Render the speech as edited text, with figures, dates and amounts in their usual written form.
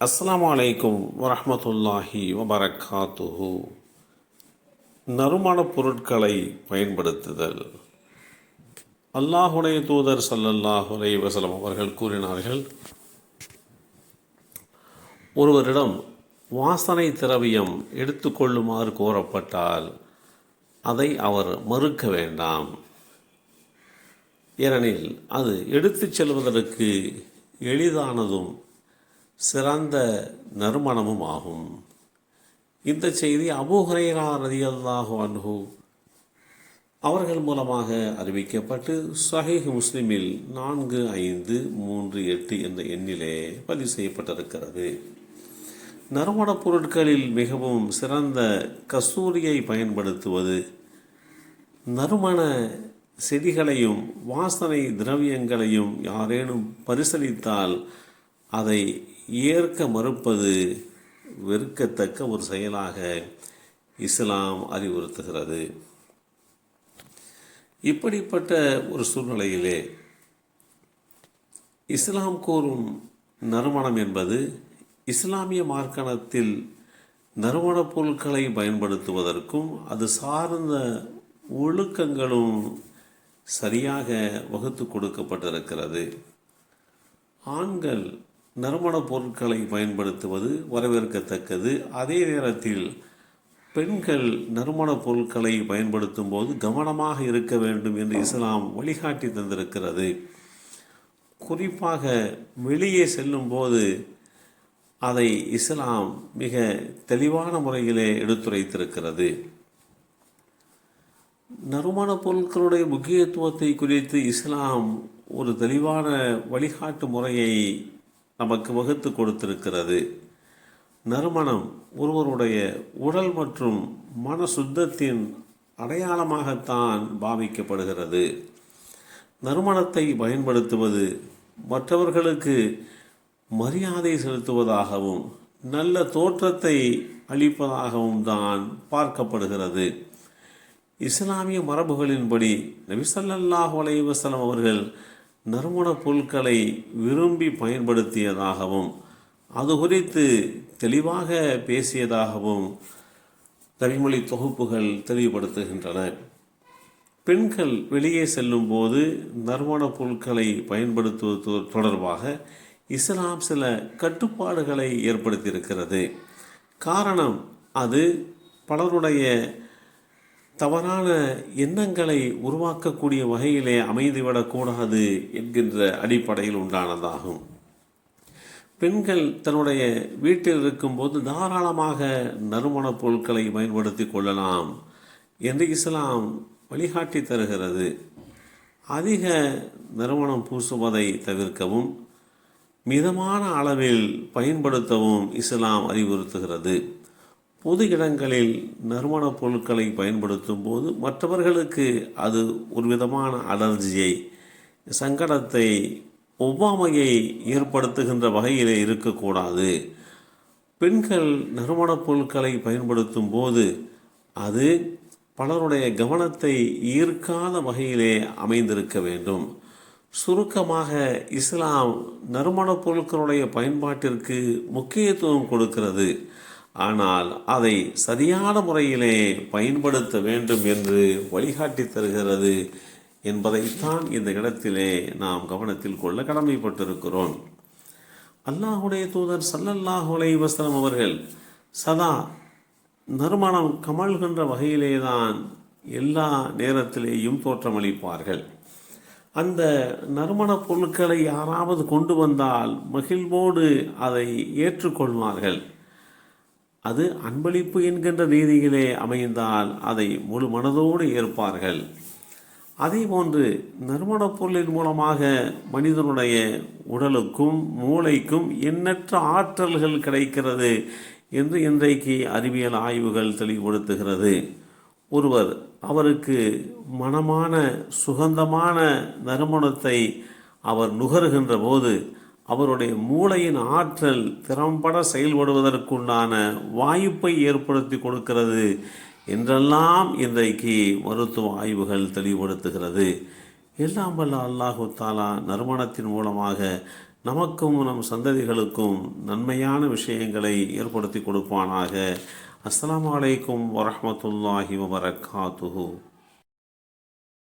அஸ்ஸலாமு அலைக்கும் வரஹ்மத்துல்லாஹி வபரகாத்துஹு. நறுமணப் பொருட்களை பயன்படுத்துதல். அல்லாஹுடைய தூதர் ஸல்லல்லாஹு அலைஹி வஸல்லம் அவர்கள் கூறினார்கள், ஒருவரிடம் வாசனை திரவியம் எடுத்துக்கொள்ளுமாறு கோரப்பட்டால் அதை அவர் மறுக்க வேண்டாம். ஏனெனில் அது எடுத்துச் செல்வதற்கு எளிதானதும் சிறந்த நறுமணமும் ஆகும். இந்த செய்தி அபூ ஹுரைரா ரலியல்லாஹு அன்ஹு அவர்கள் மூலமாக அறிவிக்கப்பட்டு ஸஹீஹ் முஸ்லிமில் 4538 என்ற எண்ணிலே பதிவு செய்யப்பட்டிருக்கிறது. நறுமணப் பொருட்களில் மிகவும் சிறந்த கஸ்தூரியை பயன்படுத்துவது, நறுமண செடிகளையும் வாசனை திரவியங்களையும் யாரேனும் பரிசளித்தால் அதை ஏற்க மறுப்பது வெறுக்கத்தக்க ஒரு செயலாக இஸ்லாம் அறிவுறுத்துகிறது. இப்படிப்பட்ட ஒரு சூழ்நிலையிலே இஸ்லாம் கூறும் நறுமணம் என்பது இஸ்லாமிய மார்க்கத்தில் நறுமணப் பொருட்களை பயன்படுத்துவதற்கும் அது சார்ந்த ஒழுக்கங்களும் சரியாக வகுத்து கொடுக்கப்பட்டிருக்கிறது. ஆண்கள் நறுமணப் பொருட்களை பயன்படுத்துவது வரவேற்கத்தக்கது. அதே நேரத்தில் பெண்கள் நறுமணப் பொருட்களை பயன்படுத்தும் போது கவனமாக இருக்க வேண்டும் என்று இஸ்லாம் வழிகாட்டி தந்திருக்கிறது. குறிப்பாக வெளியே செல்லும் போது அதை இஸ்லாம் மிக தெளிவான முறையிலே எடுத்துரைத்திருக்கிறது. நறுமணப் பொருட்களுடைய முக்கியத்துவத்தை குறித்து இஸ்லாம் ஒரு தெளிவான வழிகாட்டு முறையை நமக்கு வகுத்து கொடுத்திருக்கிறது. நறுமணம் ஒருவருடைய உடல் மற்றும் மன சுத்தத்தின் அடையாளமாகத்தான் பாவிக்கப்படுகிறது. நறுமணத்தை பயன்படுத்துவது மற்றவர்களுக்கு மரியாதை செலுத்துவதாகவும் நல்ல தோற்றத்தை அளிப்பதாகவும் தான் பார்க்கப்படுகிறது. இஸ்லாமிய மரபுகளின்படி நபி ஸல்லல்லாஹு அலைஹி வஸல்லம் அவர்கள் நறுமணப் பொருட்களை விரும்பி பயன்படுத்தியதாகவும் அது குறித்து தெளிவாக பேசியதாகவும் நபிமொழி தொகுப்புகள் தெளிவுபடுத்துகின்றன. பெண்கள் வெளியே செல்லும் போது நறுமணப் பொருட்களை பயன்படுத்துவது தொடர்பாக இஸ்லாம் சில கட்டுப்பாடுகளை ஏற்படுத்தியிருக்கிறது. காரணம், அது பலருடைய தவறான எண்ணங்களை உருவாக்கக்கூடிய வகையிலே அமைந்துவிடக்கூடாது என்கின்ற அடிப்படையில் உண்டானதாகும். பெண்கள் தன்னுடைய வீட்டில் இருக்கும்போது தாராளமாக நறுமணப் பொருட்களை பயன்படுத்தி கொள்ளலாம் என்று இஸ்லாம் வழிகாட்டி தருகிறது. அதிக நறுமணம் பூசுவதை தவிர்க்கவும் மிதமான அளவில் பயன்படுத்தவும் இஸ்லாம் அறிவுறுத்துகிறது. பொது இடங்களில் நறுமணப் பொருட்களை பயன்படுத்தும் போது மற்றவர்களுக்கு அது ஒரு விதமான அலர்ஜியை, சங்கடத்தை, ஒவ்வாமையை ஏற்படுத்துகின்ற வகையிலே இருக்கக்கூடாது. பெண்கள் நறுமணப் பொருட்களை பயன்படுத்தும் போது அது பலருடைய கவனத்தை ஈர்க்காத வகையிலே அமைந்திருக்க வேண்டும். சுருக்கமாக இஸ்லாம் நறுமணப் பொருட்களுடைய பயன்பாட்டிற்கு முக்கியத்துவம் கொடுக்கிறது. ஆனால் அதை சரியான முறையிலே பயன்படுத்த வேண்டும் என்று வழிகாட்டி தருகிறது என்பதைத்தான் இந்த இடத்திலே நாம் கவனத்தில் கொள்ள கடமைப்பட்டிருக்கிறோம். அல்லாஹுடைய தூதர் ஸல்லல்லாஹு அலைஹி வஸல்லம் அவர்கள் சதா நறுமணம் கமழ்கின்ற வகையிலேதான் எல்லா நேரத்திலேயும் தோற்றமளிப்பார்கள். அந்த நறுமணப் பொருட்களை யாராவது கொண்டு வந்தால் மகிழ்வோடு அதை ஏற்றுக்கொள்வார்கள். அது அன்பளிப்பு என்கின்ற ரீதியிலே அமைந்தால் அதை முழு மனதோடு ஏற்பார்கள். அதேபோன்று நறுமணப் பொருளின் மூலமாக மனிதனுடைய உடலுக்கும் மூளைக்கும் எண்ணற்ற ஆற்றல்கள் கிடைக்கிறது என்று இன்றைக்கு அறிவியல் ஆய்வுகள் தெளிவுபடுத்துகிறது. ஒருவர் அவருக்கு மனமான சுகந்தமான நறுமணத்தை அவர் நுகருகின்ற போது அவருடைய மூளையின் ஆற்றல் திறம்பட செயல்படுவதற்குண்டான வாய்ப்பை ஏற்படுத்தி கொடுக்கிறது என்றெல்லாம் இன்றைக்கு மருத்துவ ஆய்வுகள் தெளிவுபடுத்துகிறது. எல்லாம் வல்ல அல்லாஹு தாலா நறுமணத்தின் மூலமாக நமக்கும் நம் சந்ததிகளுக்கும் நன்மையான விஷயங்களை ஏற்படுத்தி கொடுப்பானாக. அஸ்ஸலாமு அலைக்கும் வரஹ்மத்துல்லாஹி வபரகாத்துஹு.